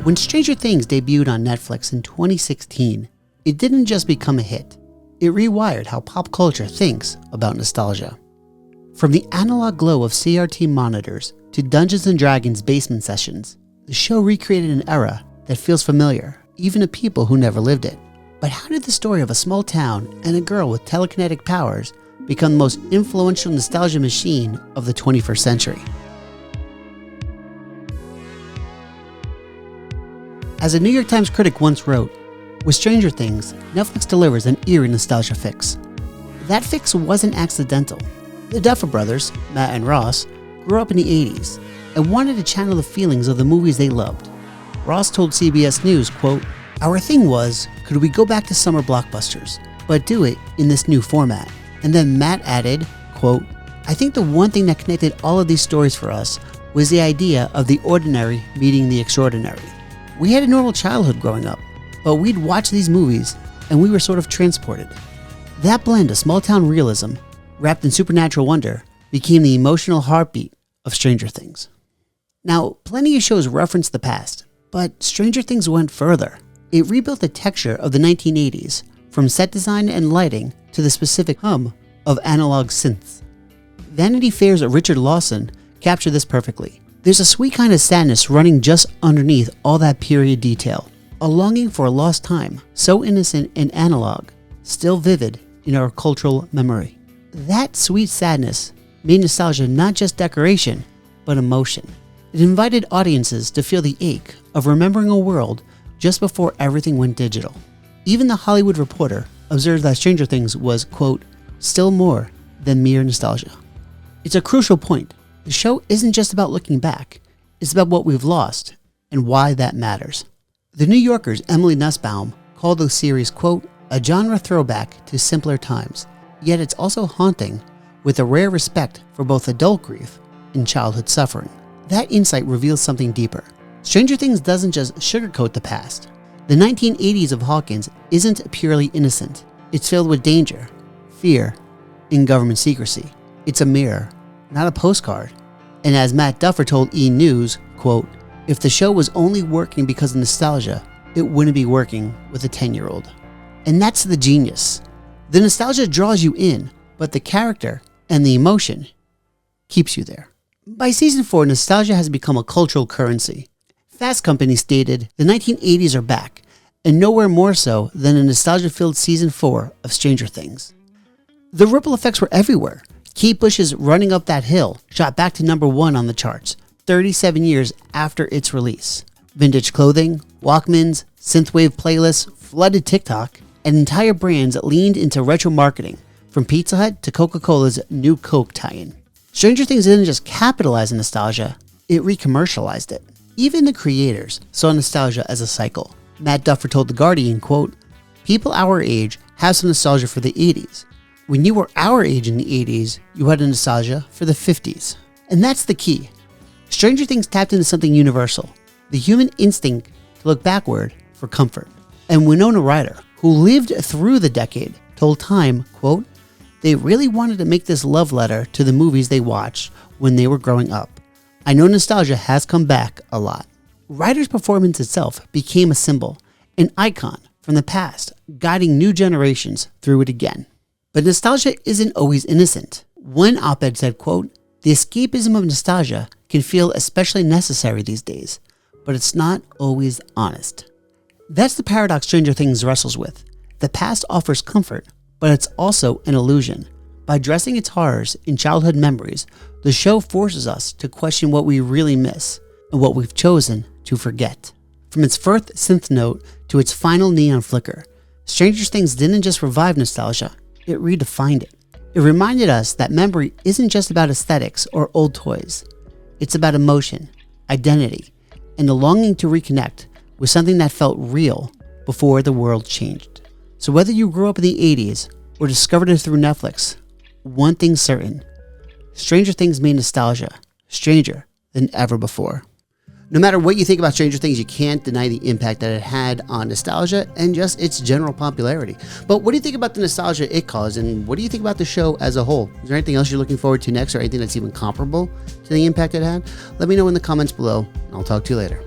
When Stranger Things debuted on Netflix in 2016, it didn't just become a hit. It rewired how pop culture thinks about nostalgia. From the analog glow of CRT monitors to Dungeons & Dragons basement sessions, the show recreated an era that feels familiar, even to people who never lived it. But how did the story of a small town and a girl with telekinetic powers become the most influential nostalgia machine of the 21st century? As a New York Times critic once wrote, with Stranger Things, Netflix delivers an eerie nostalgia fix. That fix wasn't accidental. The Duffer Brothers, Matt and Ross, grew up in the 80s and wanted to channel the feelings of the movies they loved. Ross told CBS News, quote, "Our thing was, could we go back to summer blockbusters, but do it in this new format?" And then Matt added, quote, "I think the one thing that connected all of these stories for us was the idea of the ordinary meeting the extraordinary. We had a normal childhood growing up, but we'd watch these movies and we were sort of transported." That blend of small-town realism, wrapped in supernatural wonder, became the emotional heartbeat of Stranger Things. Now, plenty of shows reference the past, but Stranger Things went further. It rebuilt the texture of the 1980s, from set design and lighting to the specific hum of analog synths. Vanity Fair's Richard Lawson captured this perfectly. There's a sweet kind of sadness running just underneath all that period detail, a longing for a lost time, so innocent and analog, still vivid in our cultural memory. That sweet sadness made nostalgia not just decoration, but emotion. It invited audiences to feel the ache of remembering a world just before everything went digital. Even The Hollywood Reporter observed that Stranger Things was, quote, "still more than mere nostalgia." It's a crucial point. The show isn't just about looking back, it's about what we've lost and why that matters. The New Yorker's Emily Nussbaum called the series, quote, "a genre throwback to simpler times, yet it's also haunting with a rare respect for both adult grief and childhood suffering." That insight reveals something deeper. Stranger Things doesn't just sugarcoat the past. The 1980s of Hawkins isn't purely innocent. It's filled with danger, fear, and government secrecy. It's a mirror, not a postcard. And as Matt Duffer told E! News, quote, "if the show was only working because of nostalgia, it wouldn't be working with a 10-year-old. And that's the genius. The nostalgia draws you in, but the character and the emotion keeps you there. By season 4, nostalgia has become a cultural currency. Fast Company stated, "The 1980s are back, and nowhere more so than in nostalgia-filled season 4 of Stranger Things." The ripple effects were everywhere. Kate Bush's Running Up That Hill shot back to #1 on the charts, 37 years after its release. Vintage clothing, Walkmans, synthwave playlists flooded TikTok, and entire brands leaned into retro marketing, from Pizza Hut to Coca-Cola's new Coke tie-in. Stranger Things didn't just capitalize on nostalgia, it re-commercialized it. Even the creators saw nostalgia as a cycle. Matt Duffer told The Guardian, quote, "people our age have some nostalgia for the 80s. When you were our age in the 80s, you had a nostalgia for the 50s. And that's the key. Stranger Things tapped into something universal, the human instinct to look backward for comfort. And Winona Ryder, who lived through the decade, told Time, quote, "they really wanted to make this love letter to the movies they watched when they were growing up. I know nostalgia has come back a lot." Ryder's performance itself became a symbol, an icon from the past, guiding new generations through it again. But nostalgia isn't always innocent. One op-ed said, quote, "the escapism of nostalgia can feel especially necessary these days, but it's not always honest." That's the paradox Stranger Things wrestles with. The past offers comfort, but it's also an illusion. By dressing its horrors in childhood memories, the show forces us to question what we really miss and what we've chosen to forget. From its first synth note to its final neon flicker, Stranger Things didn't just revive nostalgia, it redefined it. It reminded us that memory isn't just about aesthetics or old toys. It's about emotion, identity, and the longing to reconnect with something that felt real before the world changed. So whether you grew up in the 80s or discovered it through Netflix, one thing's certain: Stranger Things made nostalgia stranger than ever before. No matter what you think about Stranger Things, you can't deny the impact that it had on nostalgia and just its general popularity. But what do you think about the nostalgia it caused, and what do you think about the show as a whole? Is there anything else you're looking forward to next, or anything that's even comparable to the impact it had? Let me know in the comments below, and I'll talk to you later.